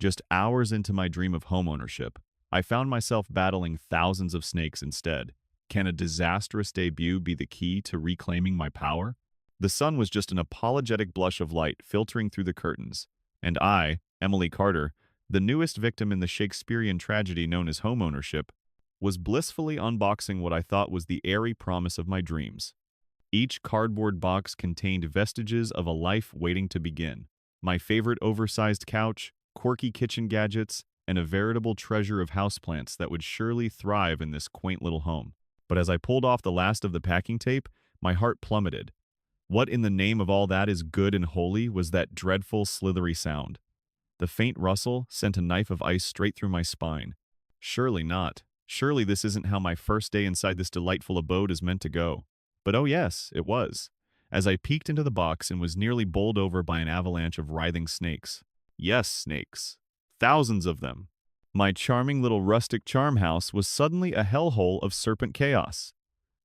Just hours into my dream of homeownership, I found myself battling thousands of snakes instead. Can a disastrous debut be the key to reclaiming my power? The sun was just an apologetic blush of light filtering through the curtains, and I, Emily Carter, the newest victim in the Shakespearean tragedy known as homeownership, was blissfully unboxing what I thought was the airy promise of my dreams. Each cardboard box contained vestiges of a life waiting to begin. My favorite oversized couch, quirky kitchen gadgets, and a veritable treasure of houseplants that would surely thrive in this quaint little home. But as I pulled off the last of the packing tape, my heart plummeted. What in the name of all that is good and holy was that dreadful slithery sound? The faint rustle sent a knife of ice straight through my spine. Surely not. Surely this isn't how my first day inside this delightful abode is meant to go. But oh yes, it was, as I peeked into the box and was nearly bowled over by an avalanche of writhing snakes. Yes, snakes. Thousands of them. My charming little rustic charm house was suddenly a hellhole of serpent chaos.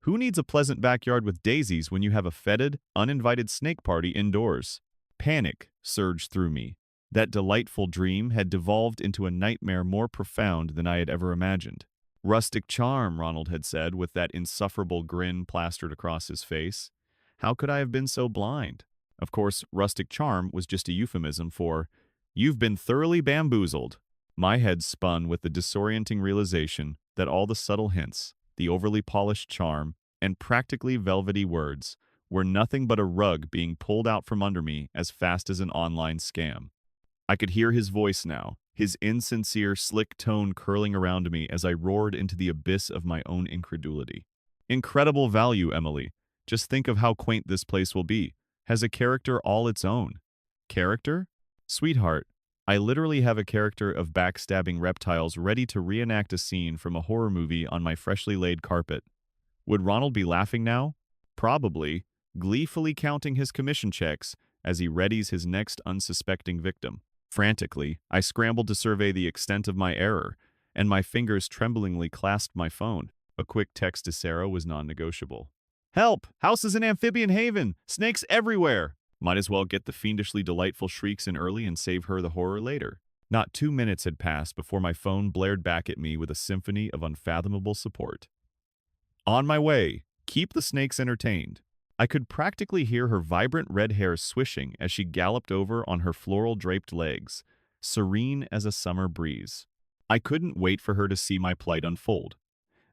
Who needs a pleasant backyard with daisies when you have a fetid, uninvited snake party indoors? Panic surged through me. That delightful dream had devolved into a nightmare more profound than I had ever imagined. Rustic charm, Ronald had said, with that insufferable grin plastered across his face. How could I have been so blind? Of course, rustic charm was just a euphemism for, "You've been thoroughly bamboozled." My head spun with the disorienting realization that all the subtle hints, the overly polished charm, and practically velvety words were nothing but a rug being pulled out from under me as fast as an online scam. I could hear his voice now, his insincere, slick tone curling around me as I roared into the abyss of my own incredulity. Incredible value, Emily. Just think of how quaint this place will be. Has a character all its own. Character? Sweetheart, I literally have a character of backstabbing reptiles ready to reenact a scene from a horror movie on my freshly laid carpet. Would Ronald be laughing now? Probably, gleefully counting his commission checks as he readies his next unsuspecting victim. Frantically, I scrambled to survey the extent of my error, and my fingers tremblingly clasped my phone. A quick text to Sarah was non-negotiable. "Help! House is an amphibian haven! Snakes everywhere!" Might as well get the fiendishly delightful shrieks in early and save her the horror later. Not 2 minutes had passed before my phone blared back at me with a symphony of unfathomable support. On my way. Keep the snakes entertained. I could practically hear her vibrant red hair swishing as she galloped over on her floral-draped legs, serene as a summer breeze. I couldn't wait for her to see my plight unfold.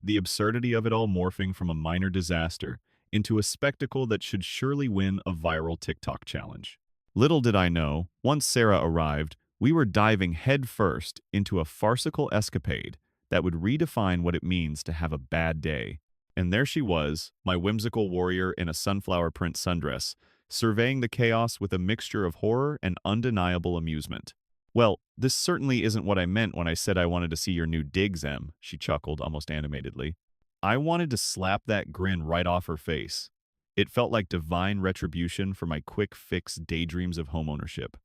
The absurdity of it all morphing from a minor disaster into a spectacle that should surely win a viral TikTok challenge. Little did I know, once Sarah arrived, we were diving headfirst into a farcical escapade that would redefine what it means to have a bad day. And there she was, my whimsical warrior in a sunflower print sundress, surveying the chaos with a mixture of horror and undeniable amusement. "Well, this certainly isn't what I meant when I said I wanted to see your new digs, Em," she chuckled almost animatedly. I wanted to slap that grin right off her face. It felt like divine retribution for my quick fix daydreams of homeownership.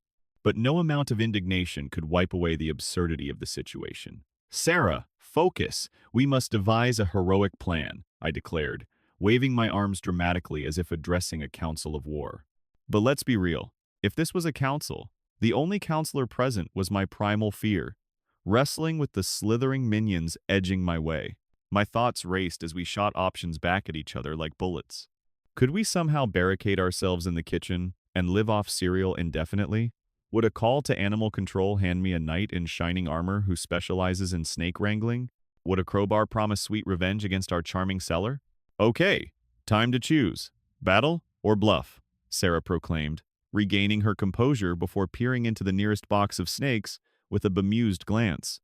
But no amount of indignation could wipe away the absurdity of the situation. "Sarah, focus! We must devise a heroic plan," I declared, waving my arms dramatically as if addressing a council of war. But let's be real. If this was a council, the only counselor present was my primal fear, wrestling with the slithering minions edging my way. My thoughts raced as we shot options back at each other like bullets. Could we somehow barricade ourselves in the kitchen and live off cereal indefinitely? Would a call to animal control hand me a knight in shining armor who specializes in snake wrangling? Would a crowbar promise sweet revenge against our charming seller? "Okay, time to choose. Battle or bluff," Sarah proclaimed, regaining her composure before peering into the nearest box of snakes with a bemused glance.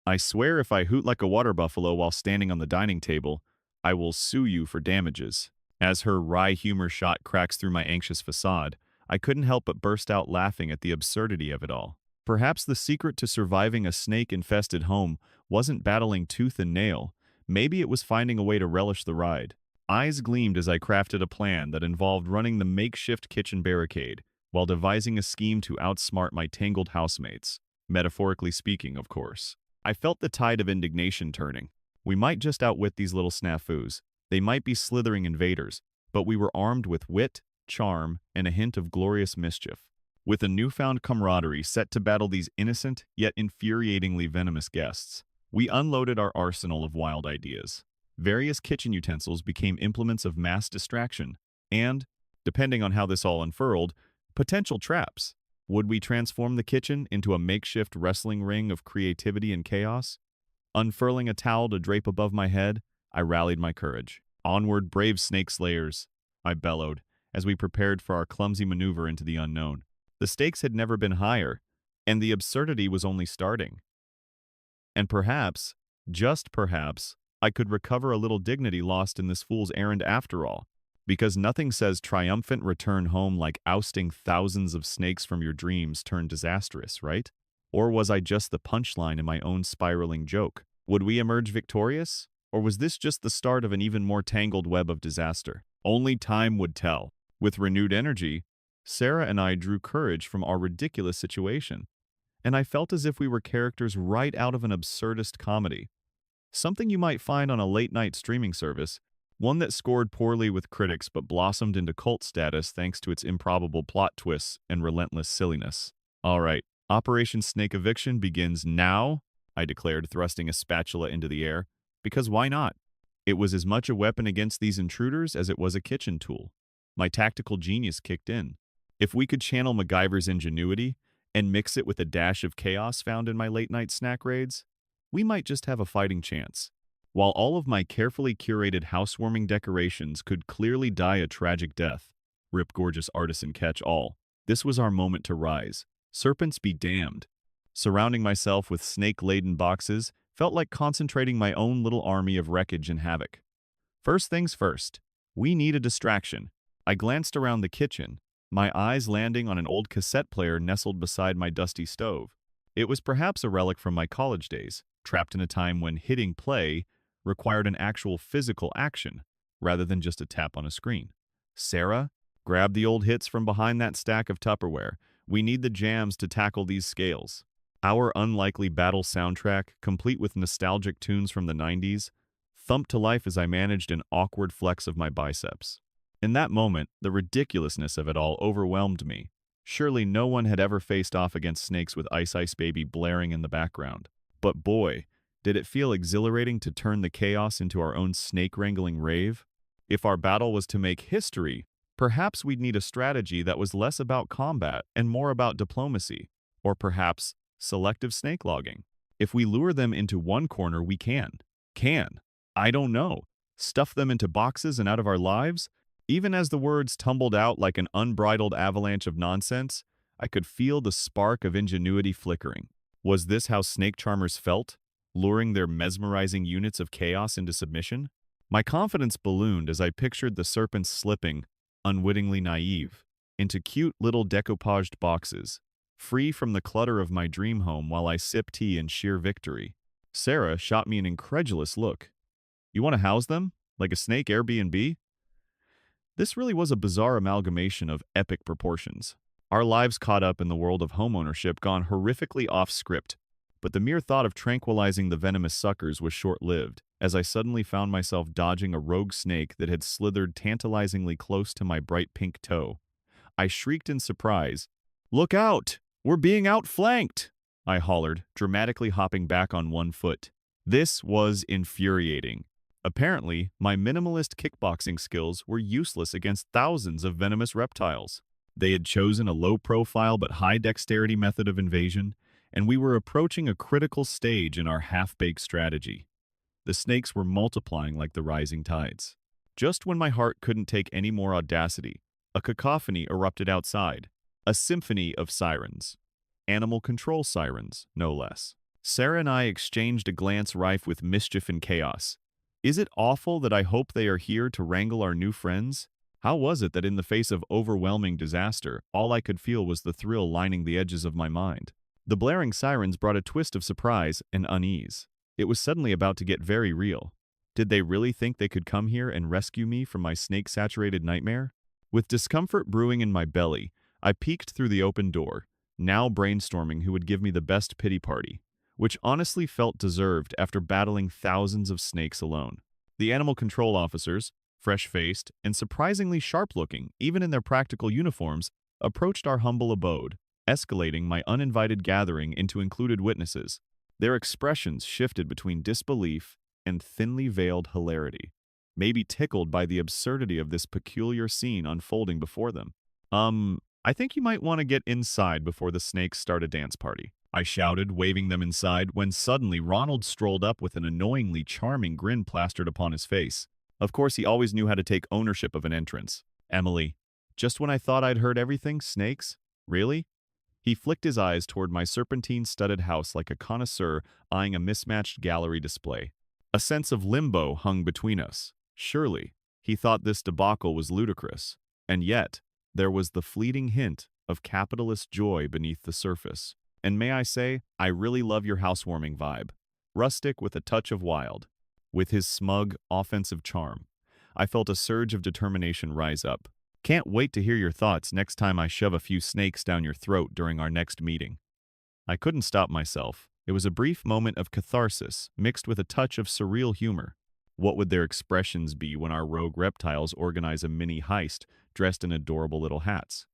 I swear if I hoot like a water buffalo while standing on the dining table, I will sue you for damages." As her wry humor shot cracks through my anxious facade, I couldn't help but burst out laughing at the absurdity of it all. Perhaps the secret to surviving a snake-infested home wasn't battling tooth and nail. Maybe it was finding a way to relish the ride. Eyes gleamed as I crafted a plan that involved running the makeshift kitchen barricade, while devising a scheme to outsmart my tangled housemates. Metaphorically speaking, of course. I felt the tide of indignation turning. We might just outwit these little snafus. They might be slithering invaders, but we were armed with wit, charm, and a hint of glorious mischief. with a newfound camaraderie set to battle these innocent yet infuriatingly venomous guests. We unloaded our arsenal of wild ideas. Various kitchen utensils became implements of mass distraction, and, depending on how this all unfurled, potential traps. Would we transform the kitchen into a makeshift wrestling ring of creativity and chaos? Unfurling a towel to drape above my head, I rallied my courage. "Onward, brave snake slayers," I bellowed, as we prepared for our clumsy maneuver into the unknown. The stakes had never been higher, and the absurdity was only starting. And perhaps, just perhaps, I could recover a little dignity lost in this fool's errand after all, because nothing says triumphant return home like ousting thousands of snakes from your dreams turned disastrous, right? Or was I just the punchline in my own spiraling joke? Would we emerge victorious? Or was this just the start of an even more tangled web of disaster? Only time would tell. With renewed energy, Sarah and I drew courage from our ridiculous situation, and I felt as if we were characters right out of an absurdist comedy. Something you might find on a late-night streaming service, one that scored poorly with critics but blossomed into cult status thanks to its improbable plot twists and relentless silliness. All right, Operation Snake Eviction begins now, I declared, thrusting a spatula into the air. Because why not? It was as much a weapon against these intruders as it was a kitchen tool. My tactical genius kicked in. If we could channel MacGyver's ingenuity and mix it with a dash of chaos found in my late-night snack raids, we might just have a fighting chance. While all of my carefully curated housewarming decorations could clearly die a tragic death, rip gorgeous artisan catch-all, this was our moment to rise. Serpents be damned. Surrounding myself with snake-laden boxes felt like concentrating my own little army of wreckage and havoc. First things first, we need a distraction. I glanced around the kitchen, my eyes landing on an old cassette player nestled beside my dusty stove. It was perhaps a relic from my college days, trapped in a time when hitting play required an actual physical action, rather than just a tap on a screen. "Sarah, grab the old hits from behind that stack of Tupperware. We need the jams to tackle these scales." Our unlikely battle soundtrack, complete with nostalgic tunes from the 90s, thumped to life as I managed an awkward flex of my biceps. In that moment, the ridiculousness of it all overwhelmed me. Surely no one had ever faced off against snakes with Ice Ice Baby blaring in the background. But boy, did it feel exhilarating to turn the chaos into our own snake-wrangling rave. If our battle was to make history, perhaps we'd need a strategy that was less about combat and more about diplomacy, or perhaps selective snake logging. If we lure them into one corner, we can, I don't know, stuff them into boxes and out of our lives. Even as the words tumbled out like an unbridled avalanche of nonsense, I could feel the spark of ingenuity flickering. Was this how snake charmers felt, luring their mesmerizing units of chaos into submission? My confidence ballooned as I pictured the serpents slipping, unwittingly naive, into cute little decoupaged boxes, free from the clutter of my dream home while I sip tea in sheer victory. Sarah shot me an incredulous look. "You want to house them? Like a snake Airbnb?" This really was a bizarre amalgamation of epic proportions. Our lives caught up in the world of homeownership gone horrifically off script, but the mere thought of tranquilizing the venomous suckers was short-lived, as I suddenly found myself dodging a rogue snake that had slithered tantalizingly close to my bright pink toe. I shrieked in surprise. "Look out! We're being outflanked!" I hollered, dramatically hopping back on one foot. This was infuriating. Apparently, my minimalist kickboxing skills were useless against thousands of venomous reptiles. They had chosen a low-profile but high-dexterity method of invasion, and we were approaching a critical stage in our half-baked strategy. The snakes were multiplying like the rising tides. Just when my heart couldn't take any more audacity, a cacophony erupted outside. A symphony of sirens. Animal control sirens, no less. Sarah and I exchanged a glance rife with mischief and chaos. Is it awful that I hope they are here to wrangle our new friends? How was it that in the face of overwhelming disaster, all I could feel was the thrill lining the edges of my mind? The blaring sirens brought a twist of surprise and unease. It was suddenly about to get very real. Did they really think they could come here and rescue me from my snake-saturated nightmare? With discomfort brewing in my belly, I peeked through the open door, now brainstorming who would give me the best pity party, which honestly felt deserved after battling thousands of snakes alone. The animal control officers, fresh-faced and surprisingly sharp-looking, even in their practical uniforms, approached our humble abode, escalating my uninvited gathering into included witnesses. Their expressions shifted between disbelief and thinly veiled hilarity, maybe tickled by the absurdity of this peculiar scene unfolding before them. I think you might want to get inside before the snakes start a dance party, I shouted, waving them inside, when suddenly Ronald strolled up with an annoyingly charming grin plastered upon his face. Of course, he always knew how to take ownership of an entrance. Emily, just when I thought I'd heard everything, snakes? Really? He flicked his eyes toward my serpentine-studded house like a connoisseur eyeing a mismatched gallery display. A sense of limbo hung between us. Surely, he thought this debacle was ludicrous. And yet, there was the fleeting hint of capitalist joy beneath the surface. And may I say, I really love your housewarming vibe. Rustic with a touch of wild. With his smug, offensive charm, I felt a surge of determination rise up. Can't wait to hear your thoughts next time I shove a few snakes down your throat during our next meeting. I couldn't stop myself. It was a brief moment of catharsis, mixed with a touch of surreal humor. What would their expressions be when our rogue reptiles organize a mini heist dressed in adorable little hats?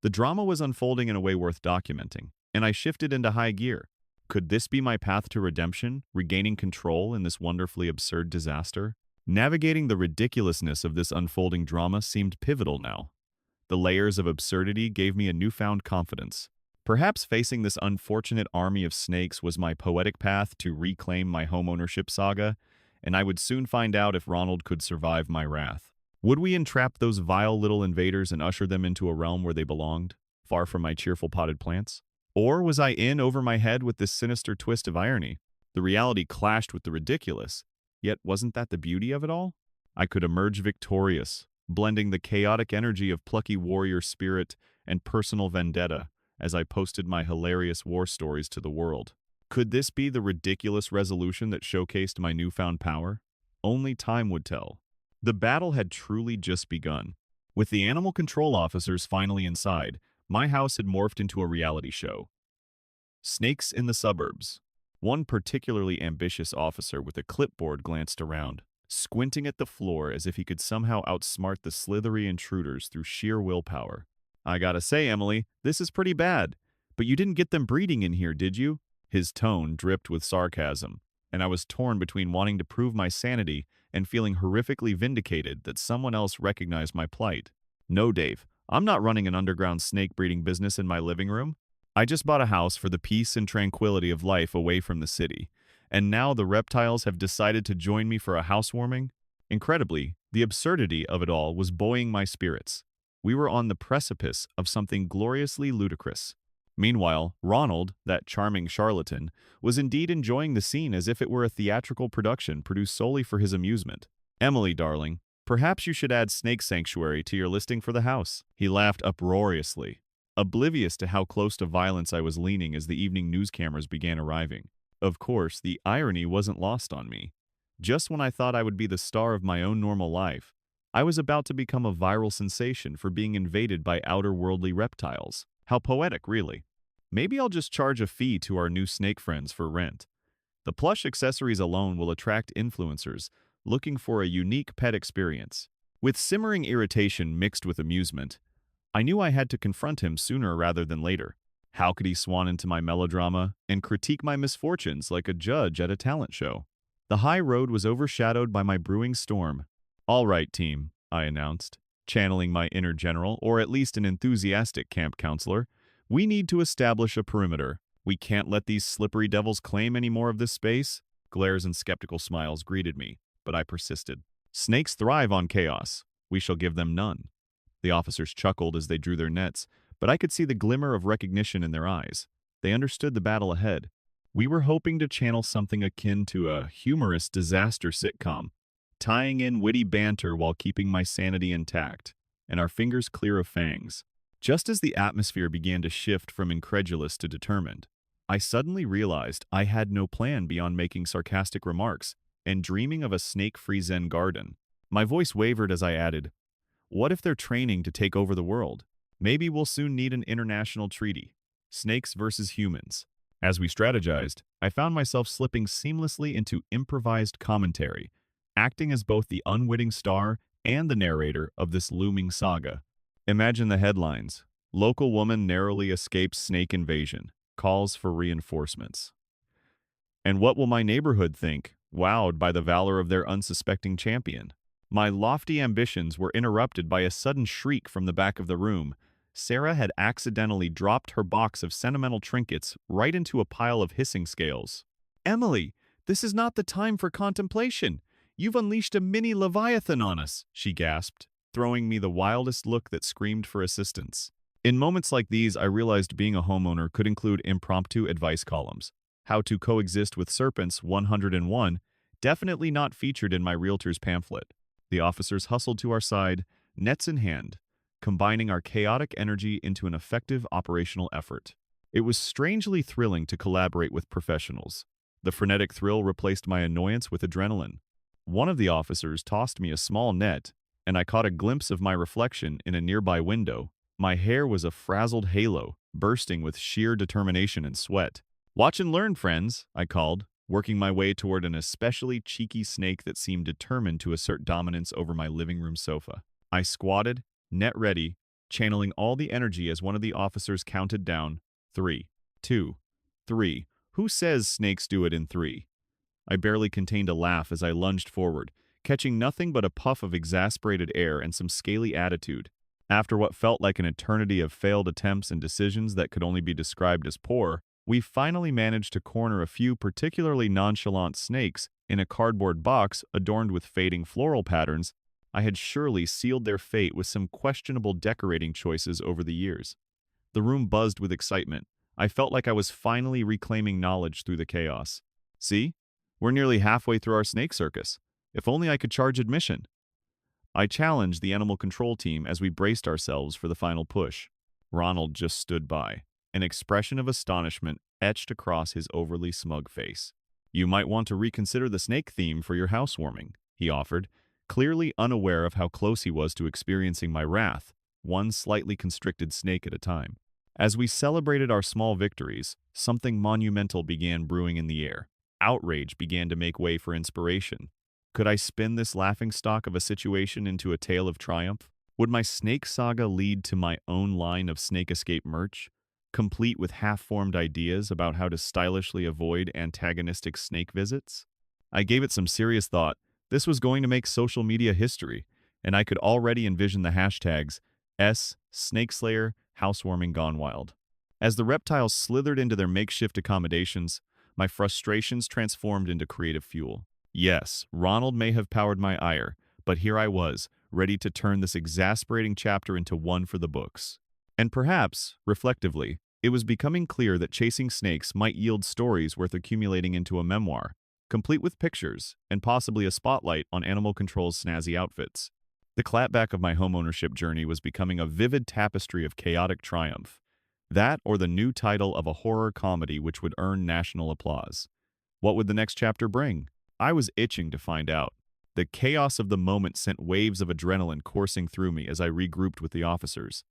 The drama was unfolding in a way worth documenting, and I shifted into high gear. Could this be my path to redemption, regaining control in this wonderfully absurd disaster? Navigating the ridiculousness of this unfolding drama seemed pivotal now. The layers of absurdity gave me a newfound confidence. Perhaps facing this unfortunate army of snakes was my poetic path to reclaim my homeownership saga, and I would soon find out if Ronald could survive my wrath. Would we entrap those vile little invaders and usher them into a realm where they belonged, far from my cheerful potted plants? Or was I in over my head with this sinister twist of irony? The reality clashed with the ridiculous, yet wasn't that the beauty of it all? I could emerge victorious, blending the chaotic energy of plucky warrior spirit and personal vendetta as I posted my hilarious war stories to the world. Could this be the ridiculous resolution that showcased my newfound power? Only time would tell. The battle had truly just begun. With the animal control officers finally inside, my house had morphed into a reality show. Snakes in the suburbs. One particularly ambitious officer with a clipboard glanced around, squinting at the floor as if he could somehow outsmart the slithery intruders through sheer willpower. I gotta say, Emily, this is pretty bad. But you didn't get them breeding in here, did you? His tone dripped with sarcasm, and I was torn between wanting to prove my sanity and feeling horrifically vindicated that someone else recognized my plight. No, Dave, I'm not running an underground snake breeding business in my living room. I just bought a house for the peace and tranquility of life away from the city, and now the reptiles have decided to join me for a housewarming? Incredibly, the absurdity of it all was buoying my spirits. We were on the precipice of something gloriously ludicrous. Meanwhile, Ronald, that charming charlatan, was indeed enjoying the scene as if it were a theatrical production produced solely for his amusement. Emily, darling, perhaps you should add Snake Sanctuary to your listing for the house. He laughed uproariously, oblivious to how close to violence I was leaning as the evening news cameras began arriving. Of course, the irony wasn't lost on me. Just when I thought I would be the star of my own normal life, I was about to become a viral sensation for being invaded by outer-worldly reptiles. How poetic, really. Maybe I'll just charge a fee to our new snake friends for rent. The plush accessories alone will attract influencers looking for a unique pet experience. With simmering irritation mixed with amusement, I knew I had to confront him sooner rather than later. How could he swan into my melodrama and critique my misfortunes like a judge at a talent show? The high road was overshadowed by my brewing storm. All right, team, I announced, channeling my inner general, or at least an enthusiastic camp counselor. We need to establish a perimeter. We can't let these slippery devils claim any more of this space. Glares and skeptical smiles greeted me, but I persisted. Snakes thrive on chaos. We shall give them none. The officers chuckled as they drew their nets, but I could see the glimmer of recognition in their eyes. They understood the battle ahead. We were hoping to channel something akin to a humorous disaster sitcom, tying in witty banter while keeping my sanity intact, and our fingers clear of fangs. Just as the atmosphere began to shift from incredulous to determined, I suddenly realized I had no plan beyond making sarcastic remarks and dreaming of a snake-free Zen garden. My voice wavered as I added, "What if they're training to take over the world? Maybe we'll soon need an international treaty. Snakes versus humans." As we strategized, I found myself slipping seamlessly into improvised commentary, acting as both the unwitting star and the narrator of this looming saga. Imagine the headlines. Local woman narrowly escapes snake invasion. Calls for reinforcements. And what will my neighborhood think, wowed by the valor of their unsuspecting champion? My lofty ambitions were interrupted by a sudden shriek from the back of the room. Sarah had accidentally dropped her box of sentimental trinkets right into a pile of hissing scales. "Emily, this is not the time for contemplation. You've unleashed a mini leviathan on us," she gasped, throwing me the wildest look that screamed for assistance. In moments like these, I realized being a homeowner could include impromptu advice columns. How to coexist with serpents 101, definitely not featured in my realtor's pamphlet. The officers hustled to our side, nets in hand, combining our chaotic energy into an effective operational effort. It was strangely thrilling to collaborate with professionals. The frenetic thrill replaced my annoyance with adrenaline. One of the officers tossed me a small net, and I caught a glimpse of my reflection in a nearby window. My hair was a frazzled halo, bursting with sheer determination and sweat. "Watch and learn, friends," I called, working my way toward an especially cheeky snake that seemed determined to assert dominance over my living room sofa. I squatted, net ready, channeling all the energy as one of the officers counted down, 3, 2, 3. Who says snakes do it in 3? I barely contained a laugh as I lunged forward, catching nothing but a puff of exasperated air and some scaly attitude. After what felt like an eternity of failed attempts and decisions that could only be described as poor, we finally managed to corner a few particularly nonchalant snakes in a cardboard box adorned with fading floral patterns. I had surely sealed their fate with some questionable decorating choices over the years. The room buzzed with excitement. I felt like I was finally reclaiming knowledge through the chaos. "See? We're nearly halfway through our snake circus. If only I could charge admission." I challenged the animal control team as we braced ourselves for the final push. Ronald just stood by, an expression of astonishment etched across his overly smug face. "You might want to reconsider the snake theme for your housewarming," he offered, clearly unaware of how close he was to experiencing my wrath, one slightly constricted snake at a time. As we celebrated our small victories, something monumental began brewing in the air. Outrage began to make way for inspiration. Could I spin this laughingstock of a situation into a tale of triumph? Would my snake saga lead to my own line of snake escape merch, complete with half-formed ideas about how to stylishly avoid antagonistic snake visits? I gave it some serious thought. This was going to make social media history, and I could already envision the hashtags #SnakeSlayer, Housewarming Gone Wild. As the reptiles slithered into their makeshift accommodations, my frustrations transformed into creative fuel. Yes, Ronald may have powered my ire, but here I was, ready to turn this exasperating chapter into one for the books. And perhaps, reflectively, it was becoming clear that chasing snakes might yield stories worth accumulating into a memoir, complete with pictures, and possibly a spotlight on animal control's snazzy outfits. The clapback of my homeownership journey was becoming a vivid tapestry of chaotic triumph. That or the new title of a horror comedy which would earn national applause. What would the next chapter bring? I was itching to find out. The chaos of the moment sent waves of adrenaline coursing through me as I regrouped with the officers.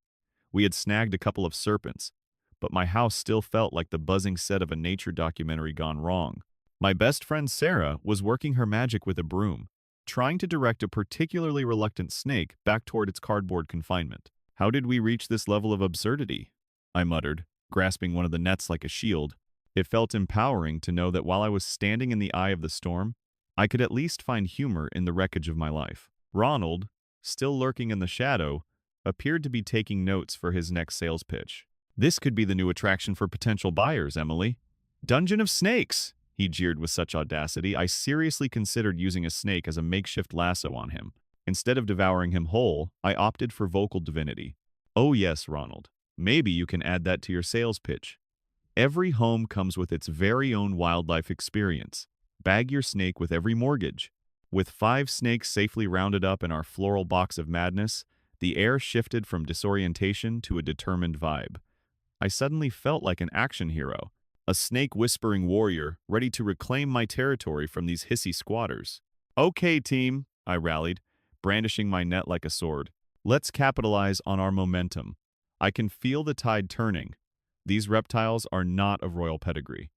We had snagged a couple of serpents, but my house still felt like the buzzing set of a nature documentary gone wrong. My best friend Sarah was working her magic with a broom, trying to direct a particularly reluctant snake back toward its cardboard confinement. "How did we reach this level of absurdity?" I muttered, grasping one of the nets like a shield. It felt empowering to know that while I was standing in the eye of the storm, I could at least find humor in the wreckage of my life. Ronald, still lurking in the shadow, appeared to be taking notes for his next sales pitch. "This could be the new attraction for potential buyers, Emily. Dungeon of Snakes!" He jeered with such audacity, I seriously considered using a snake as a makeshift lasso on him. Instead of devouring him whole, I opted for vocal divinity. "Oh yes, Ronald. Maybe you can add that to your sales pitch. Every home comes with its very own wildlife experience. Bag your snake with every mortgage." With 5 snakes safely rounded up in our floral box of madness, the air shifted from disorientation to a determined vibe. I suddenly felt like an action hero, a snake-whispering warrior ready to reclaim my territory from these hissy squatters. "Okay, team," I rallied, brandishing my net like a sword. "Let's capitalize on our momentum. I can feel the tide turning. These reptiles are not of royal pedigree.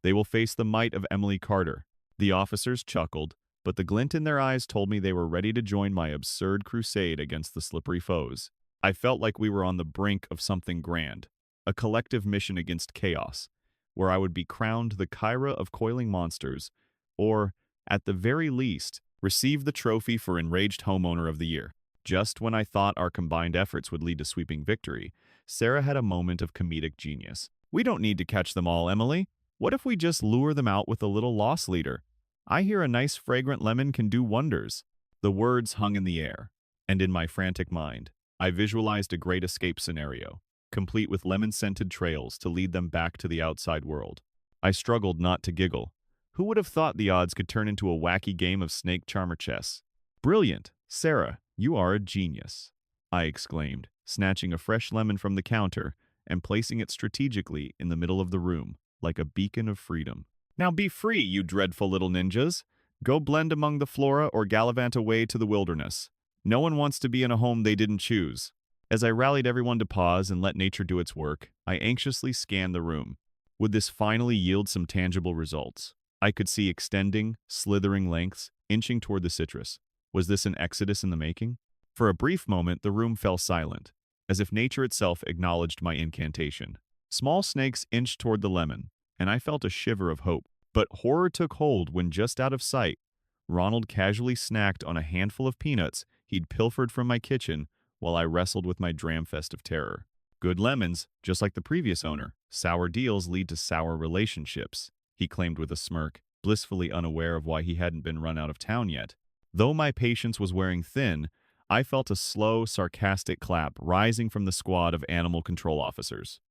They will face the might of Emily Carter." The officers chuckled, but the glint in their eyes told me they were ready to join my absurd crusade against the slippery foes. I felt like we were on the brink of something grand, a collective mission against chaos, where I would be crowned the Kyra of coiling monsters, or, at the very least, receive the trophy for Enraged Homeowner of the Year. Just when I thought our combined efforts would lead to sweeping victory, Sarah had a moment of comedic genius. "We don't need to catch them all, Emily. What if we just lure them out with a little loss leader? I hear a nice fragrant lemon can do wonders." The words hung in the air, and in my frantic mind, I visualized a great escape scenario, complete with lemon-scented trails to lead them back to the outside world. I struggled not to giggle. Who would have thought the odds could turn into a wacky game of snake charmer chess? "Brilliant, Sarah, you are a genius," I exclaimed, snatching a fresh lemon from the counter and placing it strategically in the middle of the room, like a beacon of freedom. "Now be free, you dreadful little ninjas. Go blend among the flora or gallivant away to the wilderness. No one wants to be in a home they didn't choose." As I rallied everyone to pause and let nature do its work, I anxiously scanned the room. Would this finally yield some tangible results? I could see extending, slithering lengths, inching toward the citrus. Was this an exodus in the making? For a brief moment, the room fell silent, as if nature itself acknowledged my incantation. Small snakes inched toward the lemon, and I felt a shiver of hope. But horror took hold when, just out of sight, Ronald casually snacked on a handful of peanuts he'd pilfered from my kitchen while I wrestled with my dramfest of terror. "Good lemons, just like the previous owner. Sour deals lead to sour relationships," he claimed with a smirk, blissfully unaware of why he hadn't been run out of town yet. Though my patience was wearing thin, I felt a slow, sarcastic clap rising from the squad of animal control officers.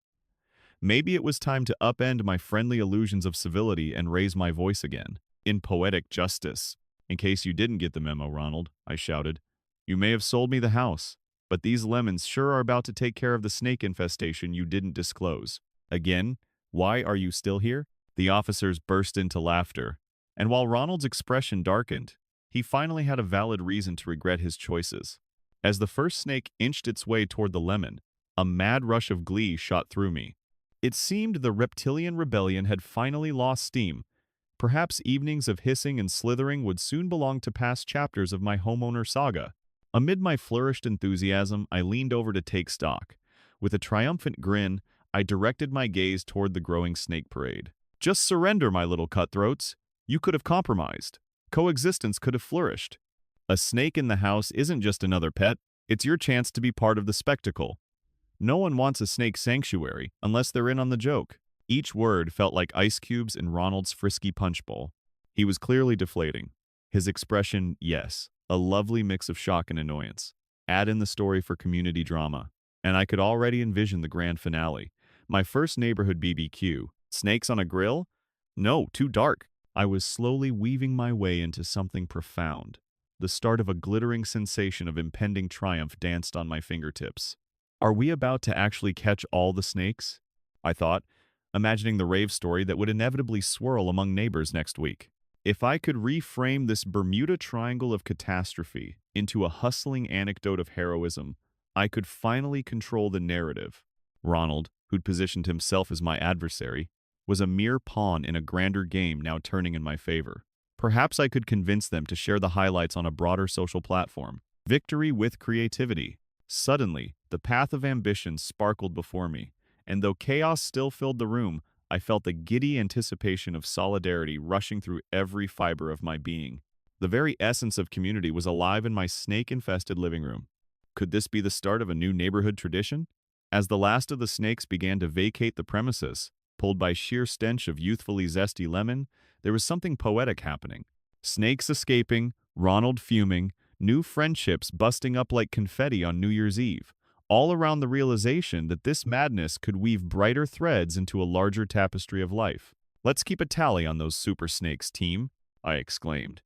Maybe it was time to upend my friendly illusions of civility and raise my voice again. "In poetic justice. In case you didn't get the memo, Ronald," I shouted, "you may have sold me the house, but these lemons sure are about to take care of the snake infestation you didn't disclose. Again, why are you still here?" The officers burst into laughter, and while Ronald's expression darkened, he finally had a valid reason to regret his choices. As the first snake inched its way toward the lemon, a mad rush of glee shot through me. It seemed the reptilian rebellion had finally lost steam. Perhaps evenings of hissing and slithering would soon belong to past chapters of my homeowner saga. Amid my flourished enthusiasm, I leaned over to take stock. With a triumphant grin, I directed my gaze toward the growing snake parade. "Just surrender, my little cutthroats. You could have compromised. Coexistence could have flourished. A snake in the house isn't just another pet, it's your chance to be part of the spectacle. No one wants a snake sanctuary unless they're in on the joke." Each word felt like ice cubes in Ronald's frisky punch bowl. He was clearly deflating. His expression, yes, a lovely mix of shock and annoyance. Add in the story for community drama, and I could already envision the grand finale. My first neighborhood BBQ. Snakes on a grill? No, too dark. I was slowly weaving my way into something profound. The start of a glittering sensation of impending triumph danced on my fingertips. Are we about to actually catch all the snakes? I thought, imagining the rave story that would inevitably swirl among neighbors next week. If I could reframe this Bermuda Triangle of catastrophe into a hustling anecdote of heroism, I could finally control the narrative. Ronald, who'd positioned himself as my adversary, was a mere pawn in a grander game now turning in my favor. Perhaps I could convince them to share the highlights on a broader social platform. Victory with creativity. Suddenly, the path of ambition sparkled before me, and though chaos still filled the room, I felt the giddy anticipation of solidarity rushing through every fiber of my being. The very essence of community was alive in my snake-infested living room. Could this be the start of a new neighborhood tradition? As the last of the snakes began to vacate the premises, pulled by sheer stench of youthfully zesty lemon, there was something poetic happening. Snakes escaping, Ronald fuming, new friendships busting up like confetti on New Year's Eve, all around the realization that this madness could weave brighter threads into a larger tapestry of life. "Let's keep a tally on those super snakes, team," I exclaimed.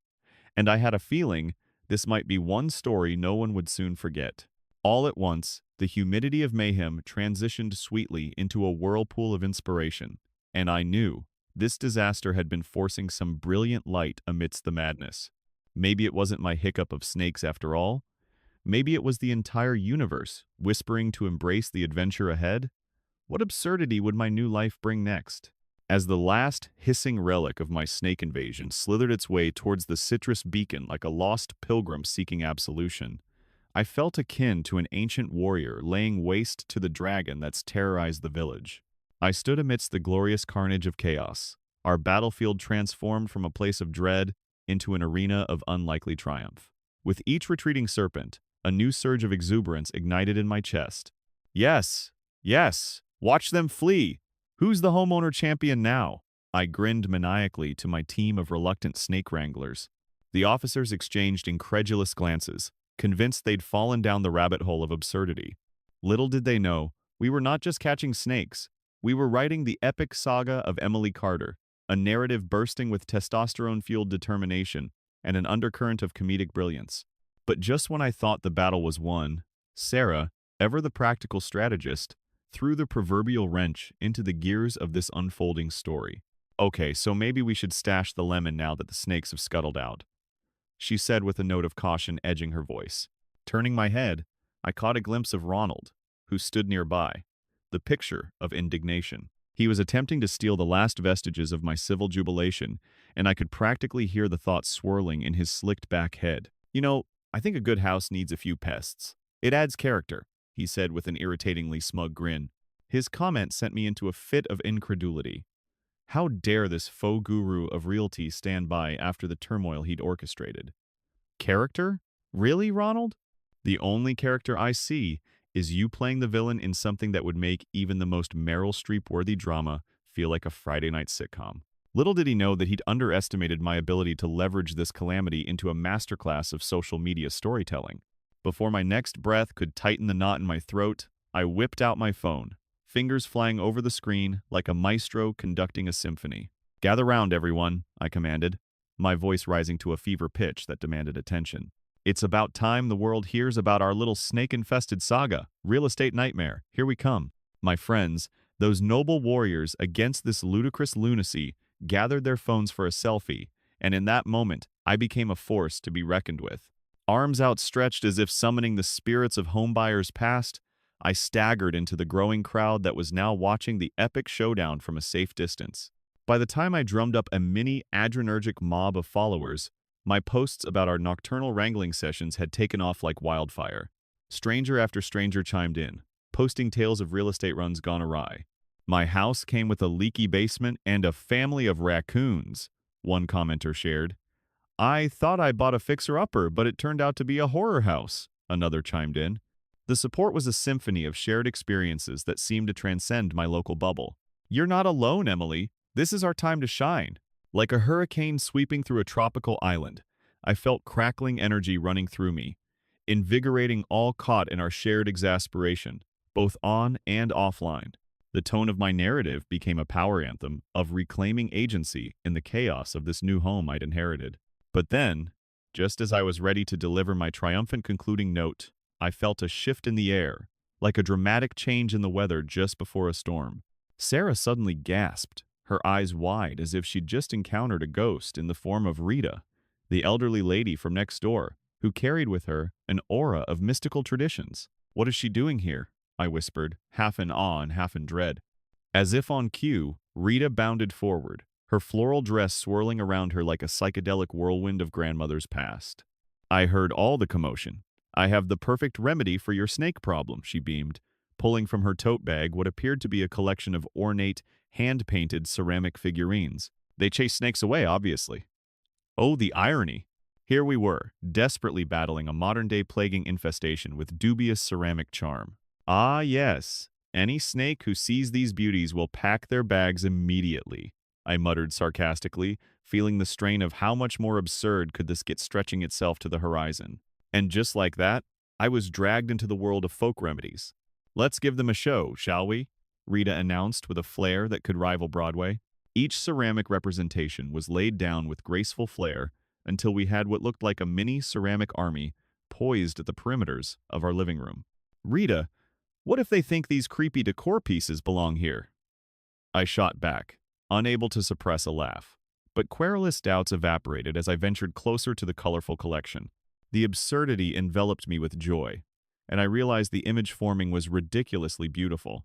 And I had a feeling this might be one story no one would soon forget. All at once, the humidity of mayhem transitioned sweetly into a whirlpool of inspiration, and I knew this disaster had been forcing some brilliant light amidst the madness. Maybe it wasn't my hiccup of snakes after all. Maybe it was the entire universe whispering to embrace the adventure ahead. What absurdity would my new life bring next? As the last hissing relic of my snake invasion slithered its way towards the citrus beacon like a lost pilgrim seeking absolution, I felt akin to an ancient warrior laying waste to the dragon that's terrorized the village. I stood amidst the glorious carnage of chaos, our battlefield transformed from a place of dread into an arena of unlikely triumph. With each retreating serpent, a new surge of exuberance ignited in my chest. Yes, yes, watch them flee! Who's the homeowner champion now? I grinned maniacally to my team of reluctant snake wranglers. The officers exchanged incredulous glances, convinced they'd fallen down the rabbit hole of absurdity. Little did they know, we were not just catching snakes. We were writing the epic saga of Emily Carter, a narrative bursting with testosterone-fueled determination and an undercurrent of comedic brilliance. But just when I thought the battle was won, Sarah, ever the practical strategist, threw the proverbial wrench into the gears of this unfolding story. Okay, so maybe we should stash the lemon now that the snakes have scuttled out, she said with a note of caution edging her voice. Turning my head, I caught a glimpse of Ronald, who stood nearby, the picture of indignation. He was attempting to steal the last vestiges of my civil jubilation, and I could practically hear the thoughts swirling in his slicked-back head. You know, I think a good house needs a few pests. It adds character, he said with an irritatingly smug grin. His comment sent me into a fit of incredulity. How dare this faux guru of realty stand by after the turmoil he'd orchestrated? Character? Really, Ronald? The only character I see is you playing the villain in something that would make even the most Meryl Streep-worthy drama feel like a Friday night sitcom. Little did he know that he'd underestimated my ability to leverage this calamity into a masterclass of social media storytelling. Before my next breath could tighten the knot in my throat, I whipped out my phone, fingers flying over the screen like a maestro conducting a symphony. "Gather round, everyone," I commanded, my voice rising to a fever pitch that demanded attention. "It's about time the world hears about our little snake-infested saga, real estate nightmare. Here we come." My friends, those noble warriors against this ludicrous lunacy, gathered their phones for a selfie, and in that moment, I became a force to be reckoned with. Arms outstretched as if summoning the spirits of homebuyers past, I staggered into the growing crowd that was now watching the epic showdown from a safe distance. By the time I drummed up a mini adrenergic mob of followers, my posts about our nocturnal wrangling sessions had taken off like wildfire. Stranger after stranger chimed in, posting tales of real estate runs gone awry. "My house came with a leaky basement and a family of raccoons," one commenter shared. "I thought I bought a fixer-upper, but it turned out to be a horror house," another chimed in. The support was a symphony of shared experiences that seemed to transcend my local bubble. "You're not alone, Emily. This is our time to shine." Like a hurricane sweeping through a tropical island, I felt crackling energy running through me, invigorating all caught in our shared exasperation, both on and offline. The tone of my narrative became a power anthem of reclaiming agency in the chaos of this new home I'd inherited. But then, just as I was ready to deliver my triumphant concluding note, I felt a shift in the air, like a dramatic change in the weather just before a storm. Sarah suddenly gasped, her eyes wide as if she'd just encountered a ghost in the form of Rita, the elderly lady from next door, who carried with her an aura of mystical traditions. "What is she doing here?" I whispered, half in awe and half in dread. As if on cue, Rita bounded forward, her floral dress swirling around her like a psychedelic whirlwind of grandmother's past. "I heard all the commotion. I have the perfect remedy for your snake problem," she beamed, pulling from her tote bag what appeared to be a collection of ornate, hand-painted ceramic figurines. They chase snakes away, obviously. Oh, the irony! Here we were, desperately battling a modern-day plaguing infestation with dubious ceramic charm. "Ah, yes, any snake who sees these beauties will pack their bags immediately," I muttered sarcastically, feeling the strain of how much more absurd could this get stretching itself to the horizon. And just like that, I was dragged into the world of folk remedies. "Let's give them a show, shall we?" Rita announced with a flair that could rival Broadway. Each ceramic representation was laid down with graceful flair until we had what looked like a mini ceramic army poised at the perimeters of our living room. "Rita, what if they think these creepy decor pieces belong here?" I shot back, unable to suppress a laugh. But querulous doubts evaporated as I ventured closer to the colorful collection. The absurdity enveloped me with joy, and I realized the image forming was ridiculously beautiful.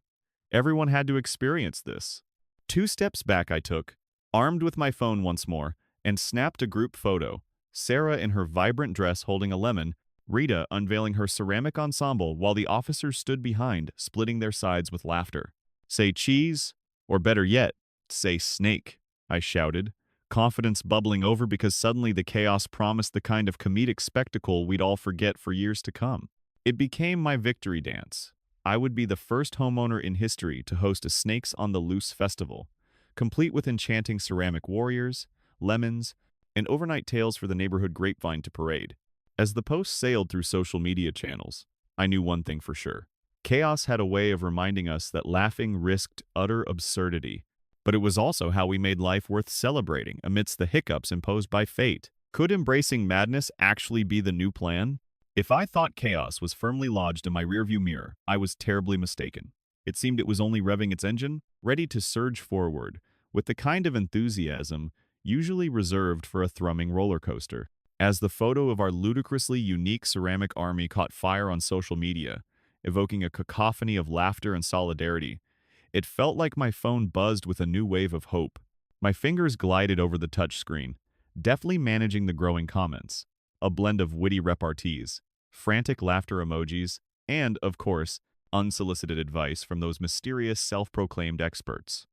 Everyone had to experience this. 2 steps back I took, armed with my phone once more, and snapped a group photo, Sarah in her vibrant dress holding a lemon, Rita unveiling her ceramic ensemble while the officers stood behind, splitting their sides with laughter. "Say cheese, or better yet, say snake," I shouted, confidence bubbling over because suddenly the chaos promised the kind of comedic spectacle we'd all forget for years to come. It became my victory dance. I would be the first homeowner in history to host a Snakes on the Loose festival, complete with enchanting ceramic warriors, lemons, and overnight tales for the neighborhood grapevine to parade. As the posts sailed through social media channels, I knew one thing for sure. Chaos had a way of reminding us that laughing risked utter absurdity, but it was also how we made life worth celebrating amidst the hiccups imposed by fate. Could embracing madness actually be the new plan? If I thought chaos was firmly lodged in my rearview mirror, I was terribly mistaken. It seemed it was only revving its engine, ready to surge forward, with the kind of enthusiasm usually reserved for a thrumming roller coaster. As the photo of our ludicrously unique ceramic army caught fire on social media, evoking a cacophony of laughter and solidarity, it felt like my phone buzzed with a new wave of hope. My fingers glided over the touchscreen, deftly managing the growing comments, a blend of witty repartees, frantic laughter emojis, and, of course, unsolicited advice from those mysterious self-proclaimed experts.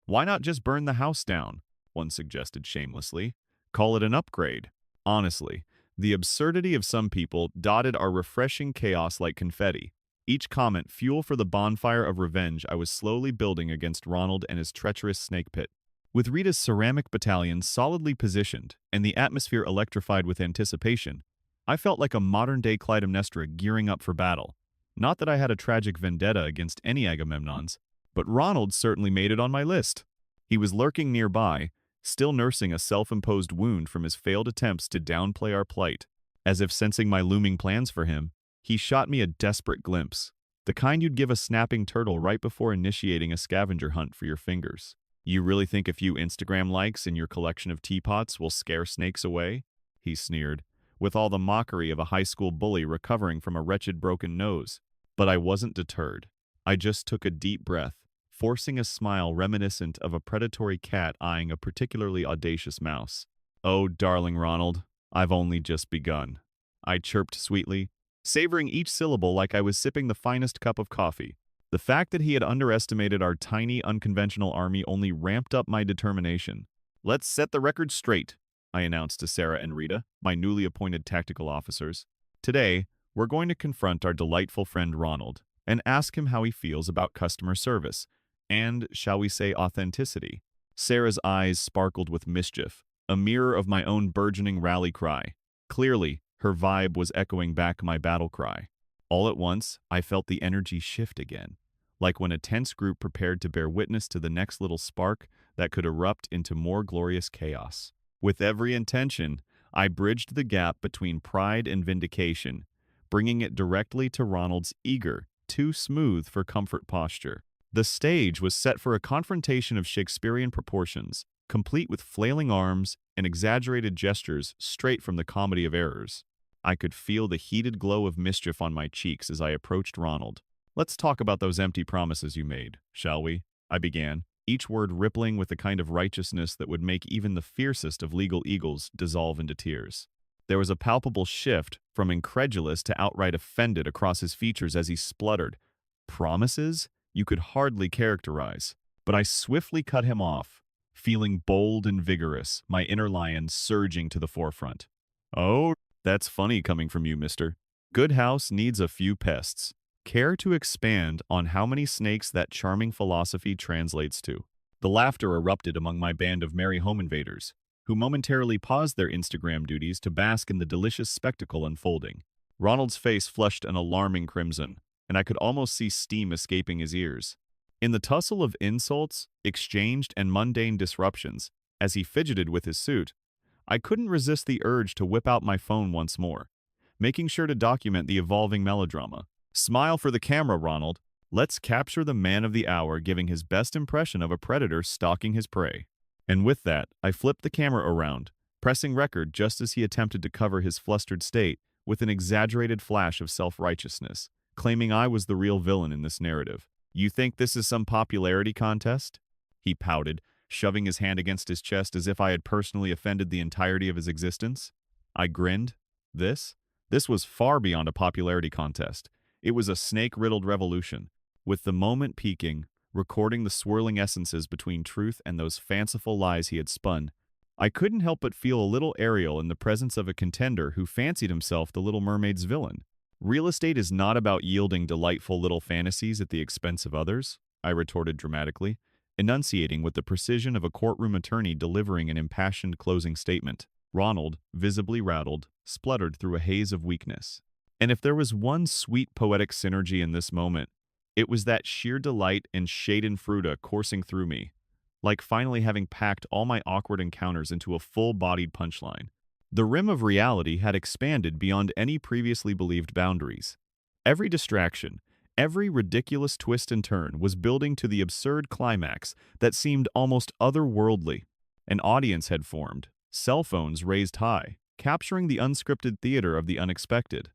"Why not just burn the house down?" one suggested shamelessly. "Call it an upgrade." Honestly, the absurdity of some people dotted our refreshing chaos like confetti, each comment fuel for the bonfire of revenge I was slowly building against Ronald and his treacherous snake pit. With Rita's ceramic battalion solidly positioned and the atmosphere electrified with anticipation, I felt like a modern-day Clytemnestra gearing up for battle. Not that I had a tragic vendetta against any Agamemnons, but Ronald certainly made it on my list. He was lurking nearby, still nursing a self-imposed wound from his failed attempts to downplay our plight. As if sensing my looming plans for him, he shot me a desperate glimpse, the kind you'd give a snapping turtle right before initiating a scavenger hunt for your fingers. "You really think a few Instagram likes in your collection of teapots will scare snakes away?" he sneered, with all the mockery of a high school bully recovering from a wretched broken nose. But I wasn't deterred. I just took a deep breath, forcing a smile reminiscent of a predatory cat eyeing a particularly audacious mouse. "Oh, darling Ronald, I've only just begun," I chirped sweetly, savoring each syllable like I was sipping the finest cup of coffee. The fact that he had underestimated our tiny, unconventional army only ramped up my determination. "Let's set the record straight," I announced to Sarah and Rita, my newly appointed tactical officers. "Today, we're going to confront our delightful friend Ronald and ask him how he feels about customer service and, shall we say, authenticity." Sarah's eyes sparkled with mischief, a mirror of my own burgeoning rally cry. Clearly, her vibe was echoing back my battle cry. All at once, I felt the energy shift again, like when a tense group prepared to bear witness to the next little spark that could erupt into more glorious chaos. With every intention, I bridged the gap between pride and vindication, bringing it directly to Ronald's eager, too smooth for comfort posture. The stage was set for a confrontation of Shakespearean proportions, complete with flailing arms and exaggerated gestures straight from the Comedy of Errors. I could feel the heated glow of mischief on my cheeks as I approached Ronald. "Let's talk about those empty promises you made, shall we?" I began, each word rippling with the kind of righteousness that would make even the fiercest of legal eagles dissolve into tears. There was a palpable shift from incredulous to outright offended across his features as he spluttered. "Promises? You could hardly characterize." But I swiftly cut him off, feeling bold and vigorous, my inner lion surging to the forefront. "Oh, that's funny coming from you, mister. Good house needs a few pests. Care to expand on how many snakes that charming philosophy translates to?" The laughter erupted among my band of merry home invaders, who momentarily paused their Instagram duties to bask in the delicious spectacle unfolding. Ronald's face flushed an alarming crimson, and I could almost see steam escaping his ears. In the tussle of insults, exchanged, and mundane disruptions, as he fidgeted with his suit, I couldn't resist the urge to whip out my phone once more, making sure to document the evolving melodrama. "Smile for the camera, Ronald. Let's capture the man of the hour giving his best impression of a predator stalking his prey." And with that, I flipped the camera around, pressing record just as he attempted to cover his flustered state with an exaggerated flash of self-righteousness, claiming I was the real villain in this narrative. "You think this is some popularity contest?" he pouted, shoving his hand against his chest as if I had personally offended the entirety of his existence. I grinned. "This? This was far beyond a popularity contest. It was a snake-riddled revolution, with the moment peaking, recording the swirling essences between truth and those fanciful lies he had spun. I couldn't help but feel a little Ariel in the presence of a contender who fancied himself the Little Mermaid's villain. Real estate is not about yielding delightful little fantasies at the expense of others, I retorted dramatically, enunciating with the precision of a courtroom attorney delivering an impassioned closing statement. Ronald, visibly rattled, spluttered through a haze of weakness. And if there was one sweet poetic synergy in this moment, it was that sheer delight and schadenfreude coursing through me, like finally having packed all my awkward encounters into a full-bodied punchline. The rim of reality had expanded beyond any previously believed boundaries. Every distraction, every ridiculous twist and turn was building to the absurd climax that seemed almost otherworldly. An audience had formed, cell phones raised high, capturing the unscripted theater of the unexpected.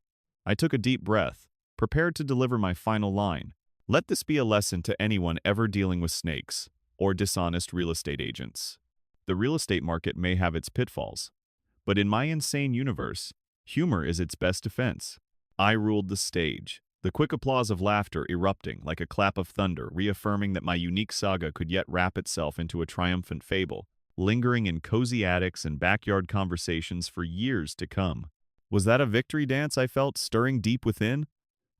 I took a deep breath, prepared to deliver my final line. Let this be a lesson to anyone ever dealing with snakes or dishonest real estate agents. The real estate market may have its pitfalls, but in my insane universe, humor is its best defense. I ruled the stage, the quick applause of laughter erupting like a clap of thunder, reaffirming that my unique saga could yet wrap itself into a triumphant fable, lingering in cozy attics and backyard conversations for years to come. Was that a victory dance I felt stirring deep within?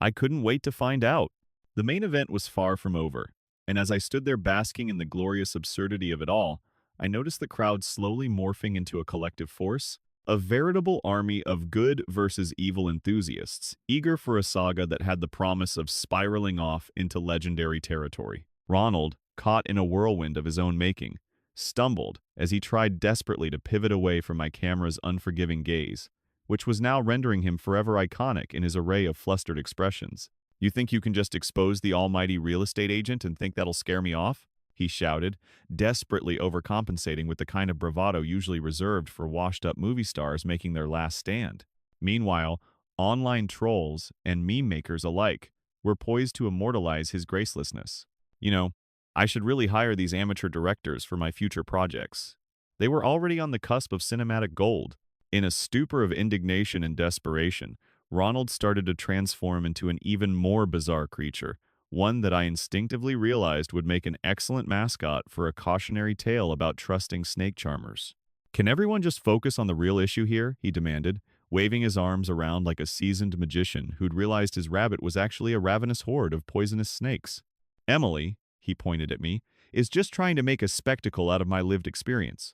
I couldn't wait to find out. The main event was far from over, and as I stood there basking in the glorious absurdity of it all, I noticed the crowd slowly morphing into a collective force, a veritable army of good versus evil enthusiasts, eager for a saga that had the promise of spiraling off into legendary territory. Ronald, caught in a whirlwind of his own making, stumbled as he tried desperately to pivot away from my camera's unforgiving gaze, which was now rendering him forever iconic in his array of flustered expressions. "You think you can just expose the almighty real estate agent and think that'll scare me off?" he shouted, desperately overcompensating with the kind of bravado usually reserved for washed-up movie stars making their last stand. Meanwhile, online trolls and meme makers alike were poised to immortalize his gracelessness. You know, I should really hire these amateur directors for my future projects. They were already on the cusp of cinematic gold. In a stupor of indignation and desperation, Ronald started to transform into an even more bizarre creature, one that I instinctively realized would make an excellent mascot for a cautionary tale about trusting snake charmers. "Can everyone just focus on the real issue here?" he demanded, waving his arms around like a seasoned magician who'd realized his rabbit was actually a ravenous horde of poisonous snakes. "Emily," he pointed at me, "is just trying to make a spectacle out of my lived experience.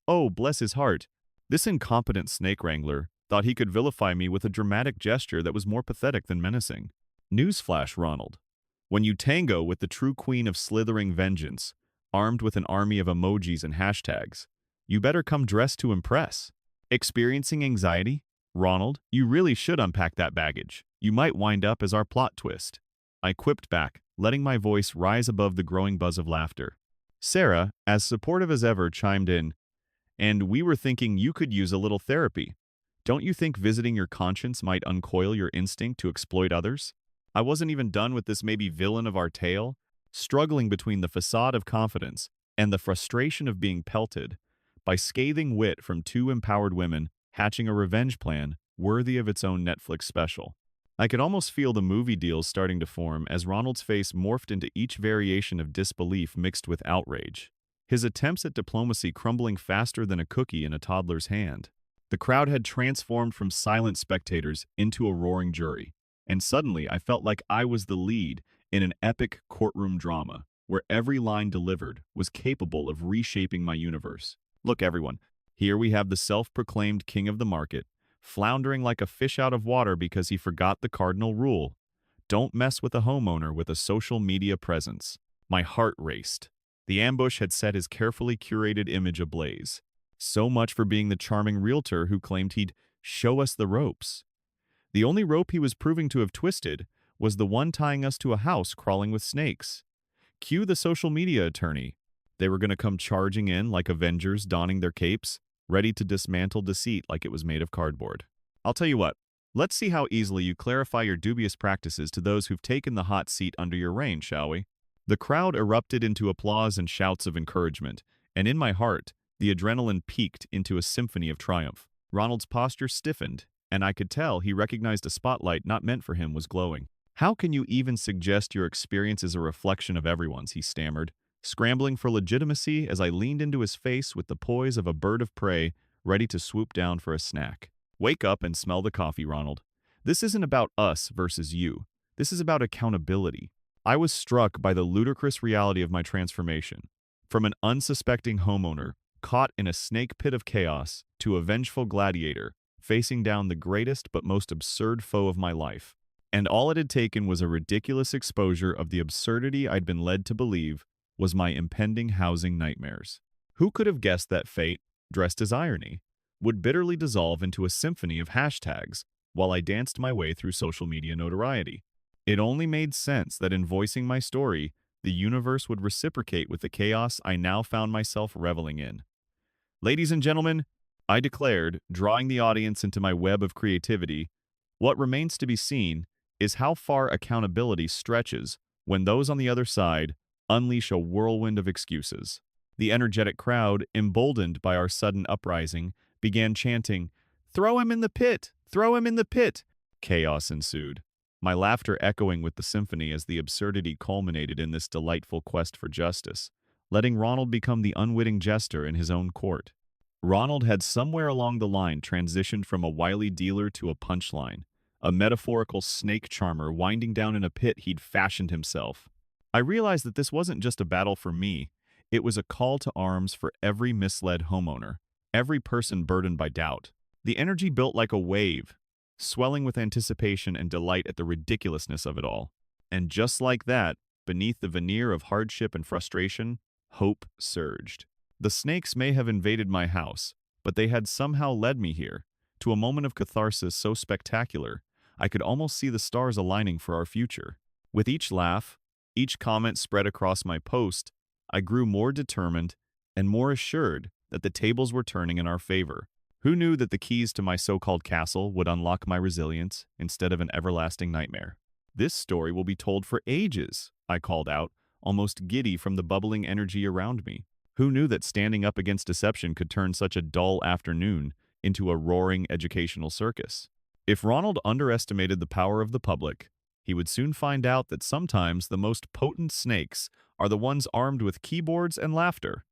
Oh, bless his heart. This incompetent snake wrangler thought he could vilify me with a dramatic gesture that was more pathetic than menacing. Newsflash, Ronald. When you tango with the true queen of slithering vengeance, armed with an army of emojis and hashtags, you better come dressed to impress. Experiencing anxiety? Ronald, you really should unpack that baggage. You might wind up as our plot twist." I quipped back, letting my voice rise above the growing buzz of laughter. Sarah, as supportive as ever, chimed in, "And we were thinking you could use a little therapy. Don't you think visiting your conscience might uncoil your instinct to exploit others?" I wasn't even done with this maybe villain of our tale, struggling between the facade of confidence and the frustration of being pelted by scathing wit from two empowered women hatching a revenge plan worthy of its own Netflix special. I could almost feel the movie deals starting to form as Ronald's face morphed into each variation of disbelief mixed with outrage, his attempts at diplomacy crumbling faster than a cookie in a toddler's hand. The crowd had transformed from silent spectators into a roaring jury, and suddenly I felt like I was the lead in an epic courtroom drama, where every line delivered was capable of reshaping my universe. Look, everyone, here we have the self-proclaimed king of the market, floundering like a fish out of water because he forgot the cardinal rule. Don't mess with a homeowner with a social media presence. My heart raced. The ambush had set his carefully curated image ablaze. So much for being the charming realtor who claimed he'd show us the ropes. The only rope he was proving to have twisted was the one tying us to a house crawling with snakes. Cue the social media attorney. They were going to come charging in like Avengers donning their capes, ready to dismantle deceit like it was made of cardboard. I'll tell you what, let's see how easily you clarify your dubious practices to those who've taken the hot seat under your reign, shall we? The crowd erupted into applause and shouts of encouragement, and in my heart, the adrenaline peaked into a symphony of triumph. Ronald's posture stiffened, and I could tell he recognized a spotlight not meant for him was glowing. "How can you even suggest your experience is a reflection of everyone's?" he stammered, scrambling for legitimacy as I leaned into his face with the poise of a bird of prey ready to swoop down for a snack. "Wake up and smell the coffee, Ronald. This isn't about us versus you. This is about accountability." I was struck by the ludicrous reality of my transformation. From an unsuspecting homeowner, caught in a snake pit of chaos, to a vengeful gladiator, facing down the greatest but most absurd foe of my life. And all it had taken was a ridiculous exposure of the absurdity I'd been led to believe was my impending housing nightmares. Who could have guessed that fate, dressed as irony, would bitterly dissolve into a symphony of hashtags while I danced my way through social media notoriety? It only made sense that in voicing my story, the universe would reciprocate with the chaos I now found myself reveling in. "Ladies and gentlemen," I declared, drawing the audience into my web of creativity, "what remains to be seen is how far accountability stretches when those on the other side unleash a whirlwind of excuses." The energetic crowd, emboldened by our sudden uprising, began chanting, "Throw him in the pit! Throw him in the pit!" Chaos ensued, my laughter echoing with the symphony as the absurdity culminated in this delightful quest for justice, letting Ronald become the unwitting jester in his own court. Ronald had somewhere along the line transitioned from a wily dealer to a punchline, a metaphorical snake charmer winding down in a pit he'd fashioned himself. I realized that this wasn't just a battle for me, it was a call to arms for every misled homeowner, every person burdened by doubt. The energy built like a wave, swelling with anticipation and delight at the ridiculousness of it all. And just like that, beneath the veneer of hardship and frustration, hope surged. The snakes may have invaded my house, but they had somehow led me here, to a moment of catharsis so spectacular, I could almost see the stars aligning for our future. With each laugh, each comment spread across my post, I grew more determined and more assured that the tables were turning in our favor. Who knew that the keys to my so-called castle would unlock my resilience instead of an everlasting nightmare? "This story will be told for ages," I called out, almost giddy from the bubbling energy around me. Who knew that standing up against deception could turn such a dull afternoon into a roaring educational circus? If Ronald underestimated the power of the public, he would soon find out that sometimes the most potent snakes are the ones armed with keyboards and laughter.